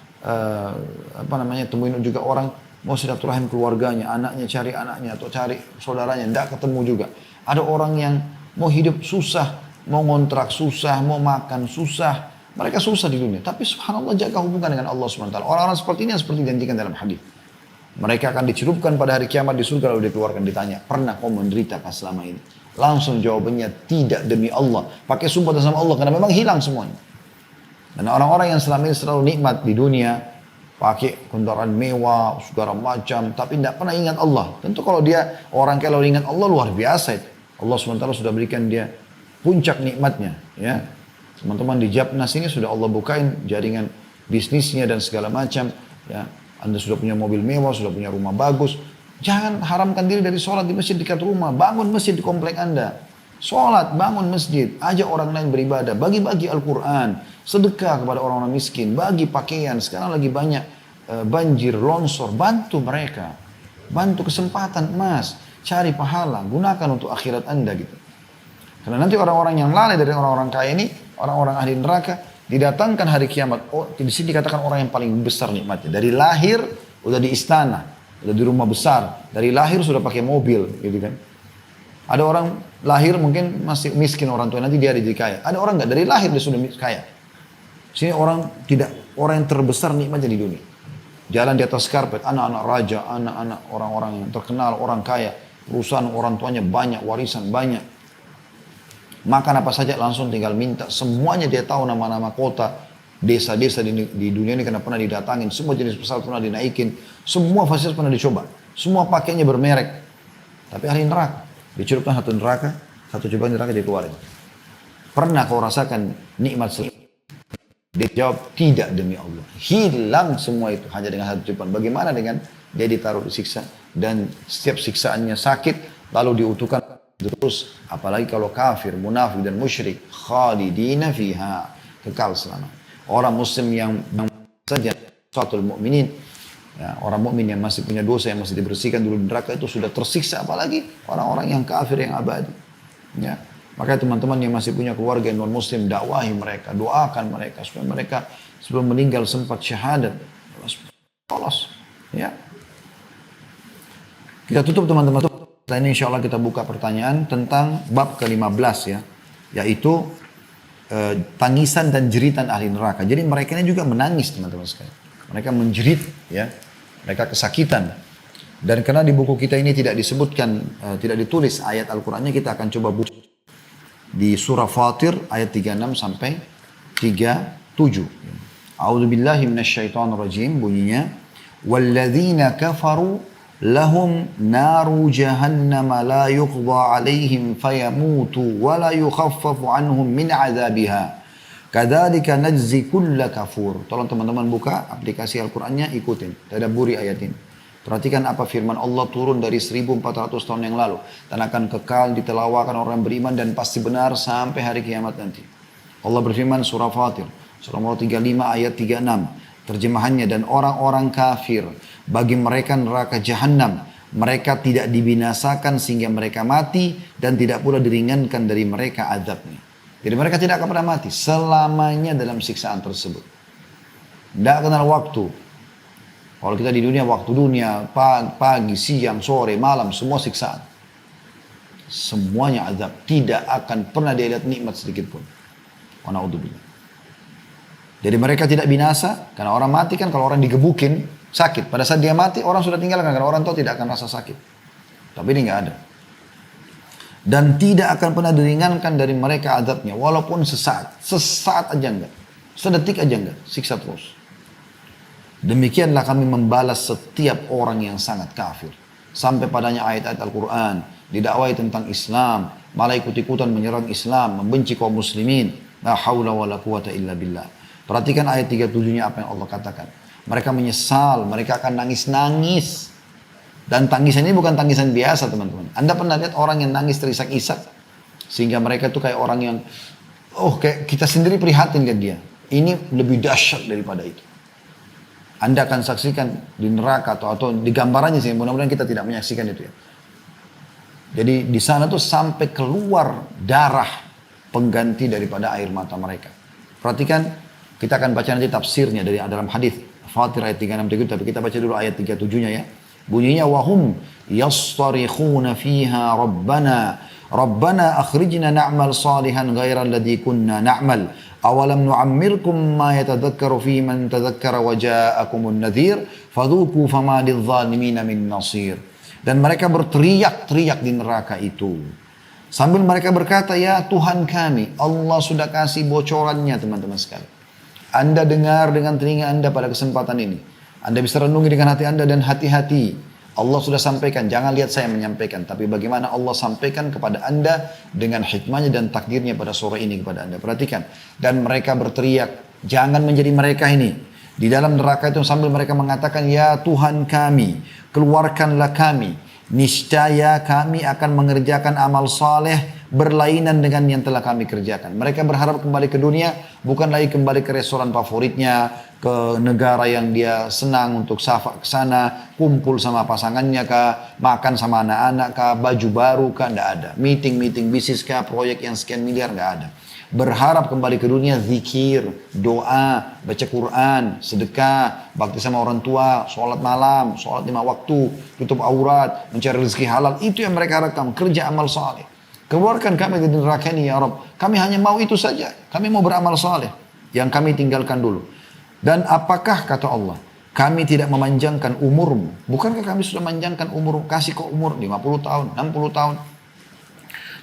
temuin juga orang mau silaturahim keluarganya, anaknya cari anaknya atau cari saudaranya, nggak ketemu juga. Ada orang yang mau hidup susah, mau ngontrak susah, mau makan susah. Mereka susah di dunia. Tapi subhanallah jaga hubungan dengan Allah SWT. Orang-orang seperti ini yang seperti dijanjikan dalam hadis. Mereka akan dicelupkan pada hari kiamat di surga lalu dikeluarkan ditanya, pernah kau menderita pas selama ini? Langsung jawabannya tidak demi Allah. Pakai sumpah sama Allah karena memang hilang semuanya. Dan orang-orang yang selama ini selalu nikmat di dunia, pakai kendaraan mewah, segala macam, tapi tidak pernah ingat Allah. Tentu kalau dia orang kalau ingat Allah luar biasa itu. Allah SWT sudah berikan dia puncak nikmatnya. Ya, teman-teman di Japnas ini sudah Allah bukain jaringan bisnisnya dan segala macam. Ya, Anda sudah punya mobil mewah, sudah punya rumah bagus. Jangan haramkan diri dari sholat di masjid dekat rumah. Bangun masjid di komplek Anda. Sholat, bangun masjid. Ajak orang lain beribadah. Bagi-bagi Al-Quran. Sedekah kepada orang-orang miskin. Bagi pakaian. Sekarang lagi banyak banjir, longsor. Bantu mereka. Bantu kesempatan emas. Cari pahala. Gunakan untuk akhirat Anda gitu. Karena nanti orang-orang yang lalai dari orang-orang kaya ini. Orang-orang ahli neraka. Didatangkan hari kiamat. Oh, di sini dikatakan orang yang paling besar nikmatnya. Dari lahir udah di istana. Udah di rumah besar, dari lahir sudah pakai mobil, gitu kan. Ada orang lahir mungkin masih miskin orang tua, nanti dia jadi kaya. Ada orang nggak dari lahir dia sudah kaya. Sini orang yang terbesar nikmatnya di dunia. Jalan di atas karpet, anak-anak raja, anak-anak orang-orang yang terkenal, orang kaya, perusahaan orang tuanya banyak, warisan banyak. Makan apa saja langsung tinggal minta, semuanya dia tahu nama-nama kota. Desa-desa di dunia ini karena pernah didatangin, semua jenis pesawat pernah dinaikin, semua fasilitas pernah dicoba, semua pakainya bermerek. Tapi ahli neraka, dicelupkan satu neraka, satu cobaan neraka dikeluarin. Pernah kau rasakan nikmat Dia jawab, tidak demi Allah. Hilang semua itu hanya dengan satu cobaan. Bagaimana dengan dia ditaruh disiksa dan setiap siksaannya sakit, lalu diutuhkan terus. Apalagi kalau kafir, munafik dan musyrik, khalidina fiha, kekal selama. Orang muslim yang saja suatu mukminin, ya, orang mukmin yang masih punya dosa yang masih dibersihkan dulu di neraka itu sudah tersiksa, apalagi orang-orang yang kafir yang abadi. Ya, makanya teman-teman yang masih punya keluarga yang non muslim, dakwahi mereka, doakan mereka supaya mereka sebelum meninggal sempat syahadat, lolos. Ya, kita tutup teman-teman. Setelah ini insya Allah kita buka pertanyaan tentang bab ke-15 ya, yaitu tangisan dan jeritan ahli neraka. Jadi mereka ini juga menangis teman-teman sekalian. Mereka menjerit ya, mereka kesakitan. Dan karena di buku kita ini tidak disebutkan, tidak ditulis ayat Al-Qur'annya, kita akan coba buka di surah Fatir ayat 36 sampai 37. A'udzubillahi minasyaitonirrajim, bunyinya walladzina kafaru lahum naru jahannam la yuqda alaihim fayamutu wa la yukhaffafu anhum min azabiha kadzalika najzi kulla kafur. Tolong teman-teman buka aplikasi Al-Qur'annya, ikutin, tadabburi ayat ini. Perhatikan apa firman Allah turun dari 1400 tahun yang lalu dan akan kekal ditelawakan orang beriman dan pasti benar sampai hari kiamat nanti. Allah berfirman surah Fatir, surah 35 ayat 36. Terjemahannya, dan orang-orang kafir bagi mereka neraka jahanam, mereka tidak dibinasakan sehingga mereka mati dan tidak pula diringankan dari mereka azabnya. Jadi mereka tidak akan pernah mati selamanya dalam siksaan tersebut. Tidak kenal waktu. Kalau kita di dunia, waktu dunia pagi, siang, sore, malam, semua siksaan. Semuanya azab. Tidak akan pernah dia lihat nikmat sedikit pun. Wa na'udzubillah. Jadi mereka tidak binasa, karena orang mati kan kalau orang digebukin, sakit. Pada saat dia mati, orang sudah tinggalkan, karena orang tahu tidak akan rasa sakit. Tapi ini nggak ada. Dan tidak akan pernah diringankan dari mereka azabnya, walaupun sesaat aja enggak. Sedetik aja enggak, siksa terus. Demikianlah kami membalas setiap orang yang sangat kafir. Sampai padanya ayat-ayat Al-Quran, didakwai tentang Islam, malah ikut-ikutan menyerang Islam, membenci kaum muslimin. La hawla wa la quwata illa billah. Perhatikan ayat 37-nya apa yang Allah katakan. Mereka menyesal, mereka akan nangis-nangis. Dan tangisan ini bukan tangisan biasa teman-teman. Anda pernah lihat orang yang nangis terisak-isak? Sehingga mereka itu kayak orang yang, kayak kita sendiri prihatin ke dia. Ini lebih dahsyat daripada itu. Anda akan saksikan di neraka atau di gambarannya sih, mudah-mudahan kita tidak menyaksikan itu ya. Jadi di sana tuh sampai keluar darah pengganti daripada air mata mereka. Perhatikan, kita akan baca nanti tafsirnya dari dalam hadis Fatir ayat 36, tapi kita baca dulu ayat 37-nya ya. Bunyinya wahum yastarikhuna fiha rabbana Rabbana akhrijna na'mal salihan ghairal ladzi kunna na'mal. Awalam nu'ammirkum ma yatadhakkaru fi man tadhakkara wa ja'akumun nadhir fadhuku fama lidh-dhalimina min nasir. Dan mereka berteriak-teriak di neraka itu. Sambil mereka berkata, ya Tuhan kami, Allah sudah kasih bocorannya teman-teman sekalian. Anda dengar dengan telinga Anda pada kesempatan ini. Anda bisa renungi dengan hati Anda dan hati-hati. Allah sudah sampaikan, jangan lihat saya menyampaikan. Tapi bagaimana Allah sampaikan kepada Anda dengan hikmahnya dan takdirnya pada sore ini kepada Anda. Perhatikan. Dan mereka berteriak, jangan menjadi mereka ini. Di dalam neraka itu sambil mereka mengatakan, ya Tuhan kami, keluarkanlah kami. Niscaya kami akan mengerjakan amal saleh berlainan dengan yang telah kami kerjakan. Mereka berharap kembali ke dunia, bukan lagi kembali ke restoran favoritnya, ke negara yang dia senang untuk safar ke sana, kumpul sama pasangannya kah, makan sama anak-anak kah, baju baru kah, enggak ada. Meeting bisnis kah, proyek yang sekian miliar, enggak ada. Berharap kembali ke dunia, zikir, doa, baca Quran, sedekah, bakti sama orang tua, sholat malam, sholat 5 waktu, tutup aurat, mencari rezeki halal. Itu yang mereka harapkan, kerja amal saleh. Keluarkan kami dari neraka ini ya Rabb. Kami hanya mau itu saja. Kami mau beramal saleh. Yang kami tinggalkan dulu. Dan apakah kata Allah, kami tidak memanjangkan umurmu. Bukankah kami sudah memanjangkan umur, kasih kau umur 50 tahun, 60 tahun.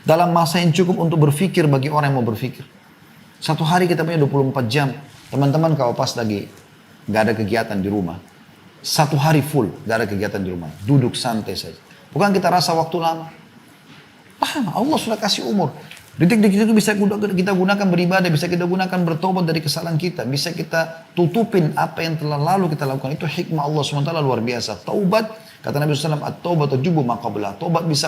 Dalam masa yang cukup untuk berfikir bagi orang yang mau berfikir. Satu hari kita punya 24 jam. Teman-teman kalau pas lagi gak ada kegiatan di rumah. Satu hari full gak ada kegiatan di rumah. Duduk santai saja. Bukan kita rasa waktu lama. Lama, Allah sudah kasih umur. Detik-detik itu bisa kita gunakan beribadah. Bisa kita gunakan bertobat dari kesalahan kita. Bisa kita tutupin apa yang telah lalu kita lakukan. Itu hikmah Allah SWT luar biasa. Taubat. Kata Nabi SAW, at-taubat tajubu ma qablah. Taubat bisa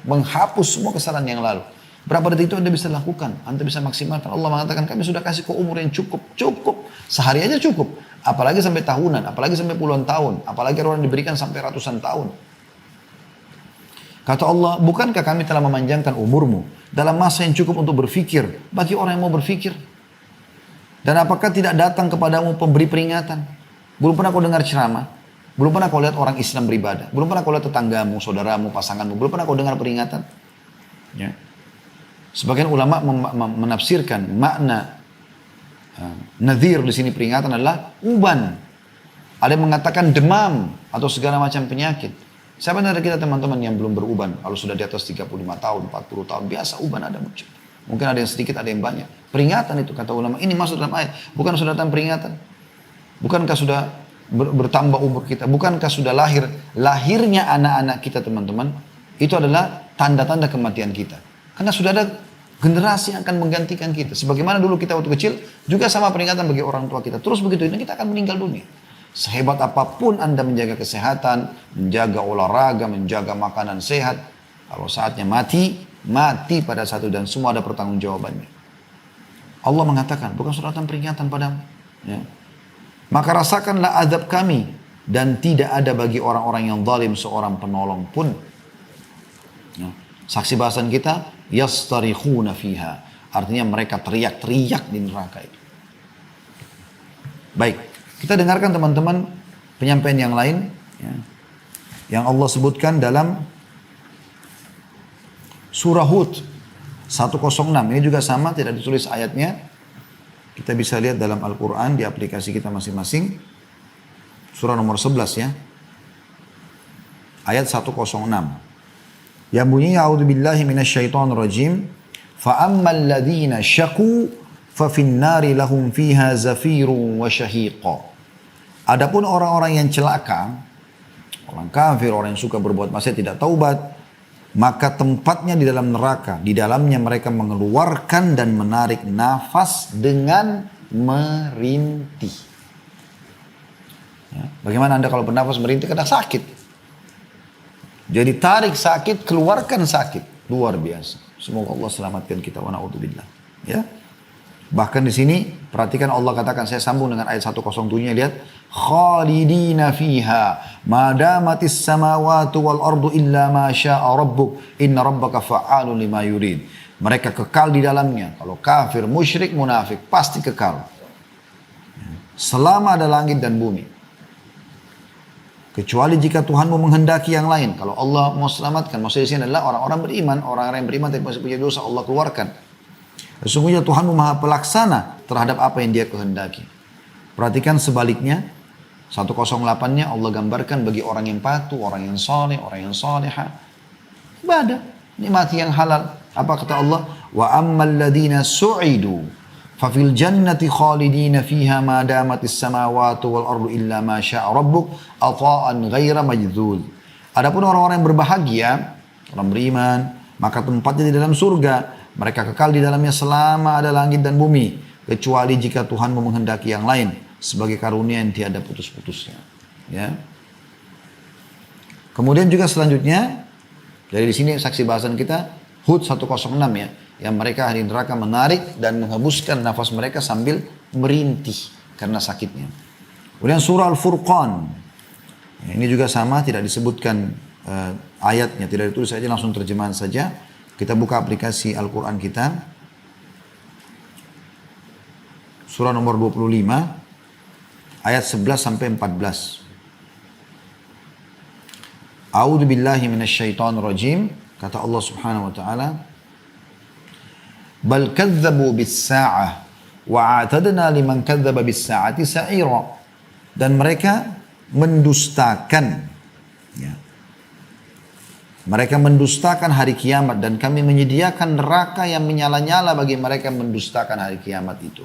menghapus semua kesalahan yang lalu. Berapa detik itu Anda bisa lakukan? Anda bisa maksimalkan. Allah mengatakan, kami sudah kasih kau umur yang cukup. Cukup. Sehari aja cukup. Apalagi sampai tahunan. Apalagi sampai puluhan tahun. Apalagi orang diberikan sampai ratusan tahun. Kata Allah, bukankah kami telah memanjangkan umurmu dalam masa yang cukup untuk berfikir bagi orang yang mau berfikir? Dan apakah tidak datang kepadamu pemberi peringatan? Belum pernah kau dengar ceramah? Belum pernah kau lihat orang Islam beribadah? Belum pernah kau lihat tetanggamu, saudaramu, pasanganmu? Belum pernah kau dengar peringatan? Ya. Sebagian ulama menafsirkan makna nadhir di sini peringatan adalah uban. Ada yang mengatakan demam atau segala macam penyakit. Siapa dari kita teman-teman yang belum beruban? Kalau sudah di atas 35 tahun, 40 tahun, biasa uban ada muncul. Mungkin ada yang sedikit, ada yang banyak. Peringatan itu kata ulama. Ini masuk dalam ayat. Bukan sudah datang peringatan. Bukankah sudah bertambah umur kita? Bukankah sudah lahirnya anak-anak kita teman-teman? Itu adalah tanda-tanda kematian kita. Karena sudah ada generasi yang akan menggantikan kita. Sebagaimana dulu kita waktu kecil, juga sama peringatan bagi orang tua kita. Terus begitu ini kita akan meninggal dunia. Sehebat apapun Anda menjaga kesehatan, menjaga olahraga, menjaga makanan sehat, kalau saatnya mati pada satu dan semua ada pertanggungjawabannya. Allah mengatakan, bukan sudah datang peringatan padamu. Ya. Maka rasakanlah azab kami dan tidak ada bagi orang-orang yang zalim seorang penolong pun. Ya. Saksi bahasan kita, yastarikhuna fiha. Artinya mereka teriak-teriak di neraka itu. Baik. Kita dengarkan teman-teman penyampaian yang lain ya, yang Allah sebutkan dalam surah Hud 106. Ini juga sama, tidak ditulis ayatnya. Kita bisa lihat dalam Al-Quran di aplikasi kita masing-masing. Surah nomor 11 ya. Ayat 106. Yang bunyinya a'udzubillahi minasyaitonirrajim. Fa'ammal ladzina syaqu fa finnari lahum fiha zafirun wa syahiqa. Adapun orang-orang yang celaka, orang kafir, orang yang suka berbuat maksiat tidak taubat, maka tempatnya di dalam neraka. Di dalamnya mereka mengeluarkan dan menarik nafas dengan merintih. Ya, bagaimana Anda kalau bernafas merintih? Kadang sakit. Jadi tarik sakit, keluarkan sakit. Luar biasa. Semoga Allah selamatkan kita. Wa na'udzubillah. Ya. Bahkan di sini perhatikan Allah katakan, saya sambung dengan ayat 107 lihat, khalidina fiha ma damatis samawati wal ardu illa ma syaa rabbuk inna rabbaka fa'alun lima yurid. Mereka kekal di dalamnya. Kalau kafir, musyrik, munafik pasti kekal selama ada langit dan bumi, Kecuali jika Tuhanmu menghendaki yang lain. Kalau Allah mau selamatkan, maksudnya di sini adalah orang-orang beriman, orang-orang yang beriman tapi masih punya dosa, Allah keluarkan. Sesungguhnya Tuhanmu maha pelaksana terhadap apa yang dia kehendaki. Perhatikan sebaliknya, 108-nya Allah gambarkan bagi orang yang patuh, orang yang saleh, orang yang salihah. Ibadah, nikmati yang halal. Apa kata Allah? Wa ammal ladina su'idu fafil jannati khalidina fiha ma damatis samawati wal ardu illa ma syaa rabbuk ata'an ghaira majdzul. Adapun orang-orang yang berbahagia, orang beriman, maka tempatnya di dalam surga. Mereka kekal di dalamnya selama ada langit dan bumi, kecuali jika Tuhanmu menghendaki yang lain sebagai karunia yang tiada putus-putusnya. Ya. Kemudian juga selanjutnya dari di sini saksi bahasan kita Hud 106 ya, yang mereka ahli neraka menarik dan menghembuskan nafas mereka sambil merintih karena sakitnya. Kemudian surah Al-Furqan, ya, ini juga sama, tidak disebutkan ayatnya, tidak ditulis saja, langsung terjemahan saja. Kita buka aplikasi Al-Quran kita, surah nomor 25, ayat 11 sampai 14. A'udzu billahi minasyaitonir rajim. Kata Allah Subhanahu wa taala, "Bal kadzdzabu bis-sa'ah wa a'tadna liman kadzdzaba bis-sa'ati sa'ira." Dan mereka mendustakan, ya. Mereka mendustakan hari kiamat dan kami menyediakan neraka yang menyala-nyala bagi mereka yang mendustakan hari kiamat itu.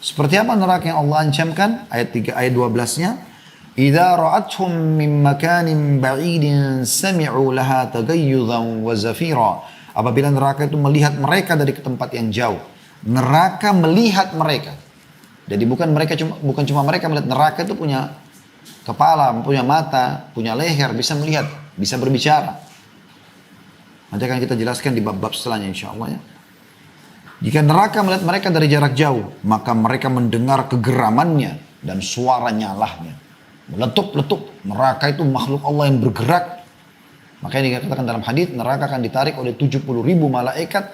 Seperti apa neraka yang Allah ancamkan? Ayat 3, ayat 12-nya. Idza ra'athum min makanin ba'idin sami'u laha tagayyuzan wa zafira. Apabila neraka itu melihat mereka dari tempat yang jauh. Neraka melihat mereka. Jadi bukan cuma mereka melihat, neraka itu punya kepala, punya mata, punya leher, bisa melihat, bisa berbicara. Nanti akan kita jelaskan di bab-bab setelahnya insyaallah ya. Jika neraka melihat mereka dari jarak jauh, maka mereka mendengar kegeramannya dan suara nyalahnya. Meletup-letup. Neraka itu makhluk Allah yang bergerak. Makanya dikatakan dalam hadis neraka akan ditarik oleh 70.000 malaikat.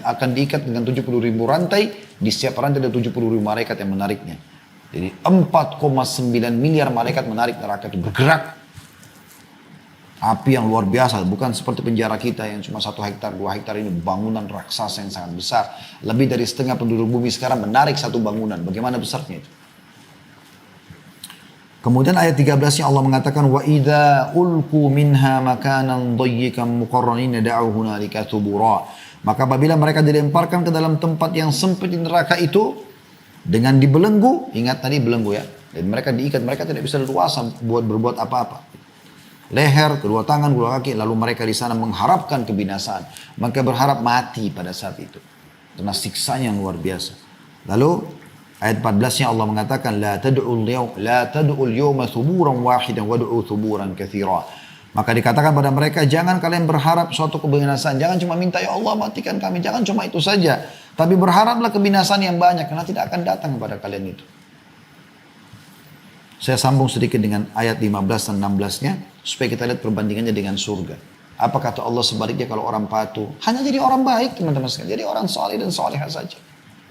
Akan diikat dengan 70.000 rantai. Di setiap rantai ada 70.000 malaikat yang menariknya. Jadi 4,9 miliar malaikat menarik neraka itu bergerak. Api yang luar biasa, bukan seperti penjara kita yang cuma 1 hektar, 2 hektar, ini bangunan raksasa yang sangat besar. Lebih dari setengah penduduk bumi sekarang menarik satu bangunan. Bagaimana besarnya itu? Kemudian ayat 13-nya Allah mengatakan wa idza ulqu minha makanan dayyikan muqarranina da'u hunalika thubura. Maka apabila mereka dilemparkan ke dalam tempat yang sempit di neraka itu dengan dibelenggu, ingat tadi belenggu ya. Dan mereka diikat, mereka tidak bisa leluasa buat berbuat apa-apa. Leher, kedua tangan, kedua kaki, lalu mereka di sana mengharapkan kebinasaan. Mereka berharap mati pada saat itu. Karena siksanya yang luar biasa. Lalu ayat 14-nya Allah mengatakan la tad'ul yawma thuburan wahidan wad'u thuburan katsira. Maka dikatakan pada mereka, jangan kalian berharap suatu kebinasaan, jangan cuma minta ya Allah matikan kami, jangan cuma itu saja, tapi berharaplah kebinasaan yang banyak karena tidak akan datang kepada kalian itu. Saya sambung sedikit dengan ayat 15 dan 16-nya supaya kita lihat perbandingannya dengan surga. Apa kata Allah sebaliknya kalau orang patuh? Hanya jadi orang baik teman-teman sekalian, jadi orang saleh dan salihah saja.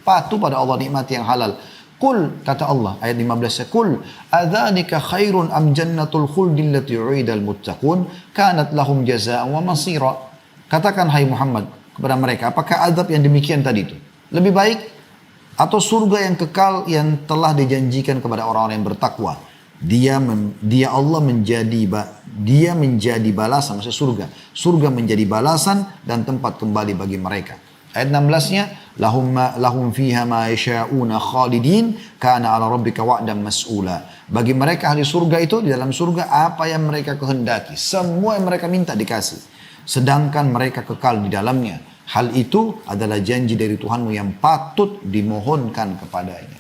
Patuh pada Allah, nikmati yang halal. Kul, kata Allah, ayat 15-nya, kul, adzalika khairun am jannatul khuldi allati u'idal muttaqun kanat lahum jazaa'an wa masira. Katakan hai Muhammad kepada mereka, apakah azab yang demikian tadi itu lebih baik atau surga yang kekal yang telah dijanjikan kepada orang-orang yang bertakwa? Dia menjadi balasan, maksudnya surga. Surga menjadi balasan dan tempat kembali bagi mereka. Ayat 16-nya, lahum fiha ma yasha'una khalidin kana 'ala rabbika wa'dan mas'ula. Bagi mereka ahli surga itu di dalam surga apa yang mereka kehendaki, semua yang mereka minta dikasih. Sedangkan mereka kekal di dalamnya. Hal itu adalah janji dari Tuhanmu yang patut dimohonkan kepadanya.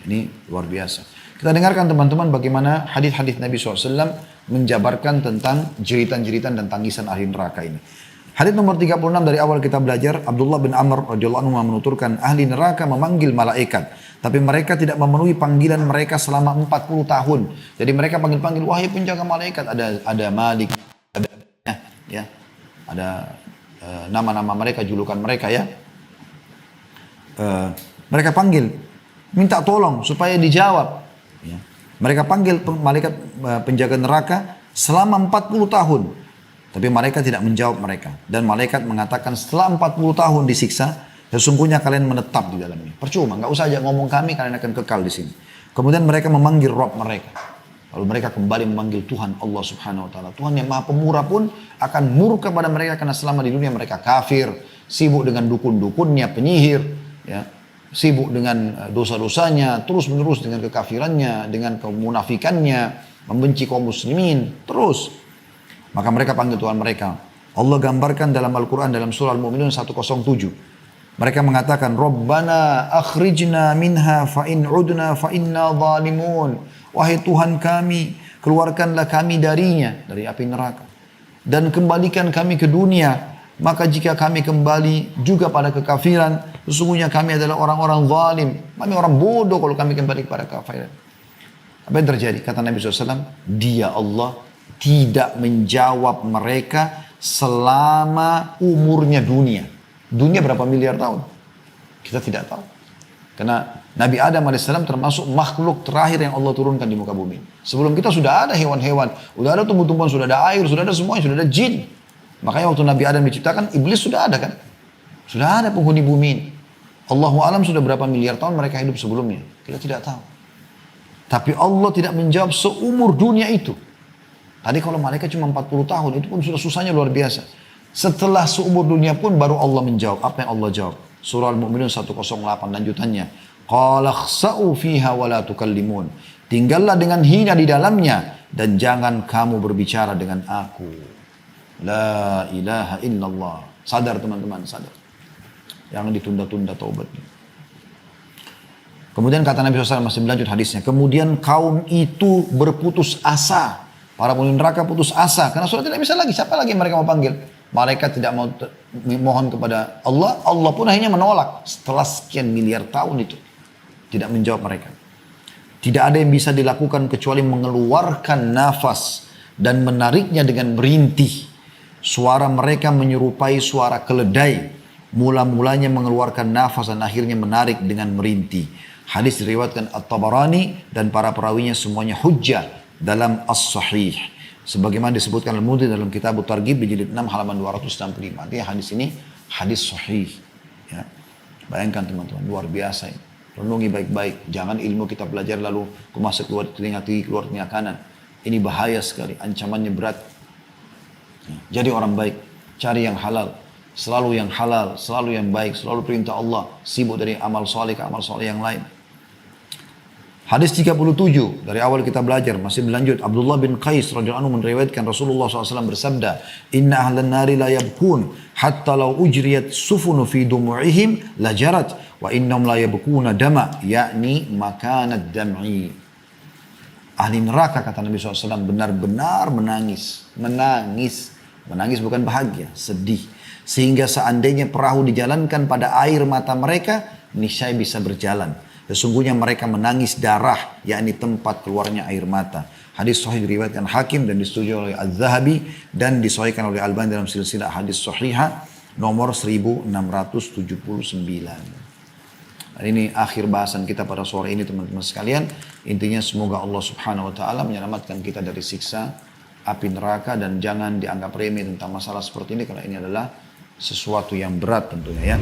Ini luar biasa. Kita dengarkan teman-teman bagaimana hadis-hadis Nabi SAW menjabarkan tentang jeritan-jeritan dan tangisan ahli neraka ini. Hadis nomor 36 dari awal kita belajar, Abdullah bin Amr radhiyallahu anhu menuturkan ahli neraka memanggil malaikat, tapi mereka tidak memenuhi panggilan mereka selama 40 tahun. Jadi mereka panggil-panggil, wahai penjaga malaikat, ada Malik, ada nama-nama mereka, julukan mereka ya. Mereka panggil, minta tolong supaya dijawab. Ya. Mereka panggil malaikat penjaga neraka selama 40 tahun. Tapi malaikat tidak menjawab mereka. Dan malaikat mengatakan setelah 40 tahun disiksa, sesungguhnya kalian menetap di dalamnya. Percuma, nggak usah aja ngomong kami, kalian akan kekal di sini. Kemudian mereka memanggil Rabb mereka. Lalu mereka kembali memanggil Tuhan Allah Subhanahu Wa Taala. Tuhan yang Maha Pemurah pun akan murka pada mereka karena selama di dunia mereka kafir, sibuk dengan dukun-dukunnya, penyihir, ya, sibuk dengan dosa-dosanya, terus menerus dengan kekafirannya, dengan kemunafikannya, membenci kaum muslimin, terus. Maka mereka panggil Tuhan mereka. Allah gambarkan dalam Al-Quran dalam surah Al-Mu'minun 107. Mereka mengatakan, Rabbana akhrijna minha fa'in udna fa'inna zalimun. Wahai Tuhan kami, keluarkanlah kami darinya, dari api neraka. Dan kembalikan kami ke dunia. Maka jika kami kembali juga pada kekafiran, sesungguhnya kami adalah orang-orang zalim. Kami orang bodoh kalau kami kembali kepada kekafiran. Apa yang terjadi? Kata Nabi SAW, Dia Allah tidak menjawab mereka selama umurnya dunia. Dunia berapa miliar tahun? Kita tidak tahu. Karena Nabi Adam AS termasuk makhluk terakhir yang Allah turunkan di muka bumi. Sebelum kita sudah ada hewan-hewan, sudah ada tumbuh-tumbuhan, sudah ada air, sudah ada semuanya, sudah ada jin. Makanya waktu Nabi Adam diciptakan, iblis sudah ada kan? Sudah ada penghuni bumi ini. Allahu alam sudah berapa miliar tahun mereka hidup sebelumnya. Kita tidak tahu. Tapi Allah tidak menjawab seumur dunia itu. Tadi kalau malaikat cuma 40 tahun, itu pun sudah susahnya luar biasa. Setelah seumur dunia pun baru Allah menjawab. Apa yang Allah jawab? Surah Al-Mu'minun 108 lanjutannya. Qala khsa'u fiha wa la tukallimun. Tinggallah dengan hina di dalamnya dan jangan kamu berbicara dengan aku. La ilaha illallah. Sadar teman-teman, sadar. Jangan ditunda-tunda taubatnya. Kemudian kata Nabi SAW masih berlanjut hadisnya. Kemudian kaum itu berputus asa. Para penghuni neraka putus asa. Karena sudah tidak bisa lagi. Siapa lagi yang mereka mau panggil? Malaikat tidak mau mohon kepada Allah. Allah pun akhirnya menolak. Setelah sekian miliar tahun itu. Tidak menjawab mereka. Tidak ada yang bisa dilakukan kecuali mengeluarkan nafas. Dan menariknya dengan merintih. Suara mereka menyerupai suara keledai. Mula-mulanya mengeluarkan nafas dan akhirnya menarik dengan merintih. Hadis diriwayatkan At-Tabarani dan para perawinya semuanya hujjah dalam As-Sahih. Sebagaimana disebutkan Al-Mudhi dalam kitab Targhib di jilid 6 halaman 265. Artinya hadis ini hadis sahih. Ya. Bayangkan teman-teman, luar biasa ini. Renungi baik-baik. Jangan ilmu kita belajar lalu masuk keluar telinga kiri, keluar telinga kanan. Ini bahaya sekali, ancamannya berat. Ya. Jadi orang baik, cari yang halal. Selalu yang halal, selalu yang baik, selalu perintah Allah. Sibuk dari amal soleh ke amal soleh yang lain. Hadis 37, dari awal kita belajar, masih berlanjut. Abdullah bin Qais radhiyallahu anhu meriwayatkan Rasulullah SAW bersabda, Inna ahlan nari la yabkun, hatta law ujriyat sufunu fi dumu'ihim la jarat, wa innahum la yabkuna dama, yakni makanat dam'i. Ahli neraka, kata Nabi SAW, benar-benar menangis. Menangis. Menangis bukan bahagia, sedih. Sehingga seandainya perahu dijalankan pada air mata mereka, niscaya bisa berjalan. Sesungguhnya mereka menangis darah, yakni tempat keluarnya air mata. Hadis sahih diriwayatkan Hakim dan disetujui oleh Az-Zahabi dan disahihkan oleh Albani dalam silsilah hadis sahihah nomor 1679. Dan ini akhir bahasan kita pada sore ini teman-teman sekalian. Intinya semoga Allah Subhanahu Wa Taala menyelamatkan kita dari siksa api neraka dan jangan dianggap remeh tentang masalah seperti ini karena ini adalah sesuatu yang berat tentunya ya.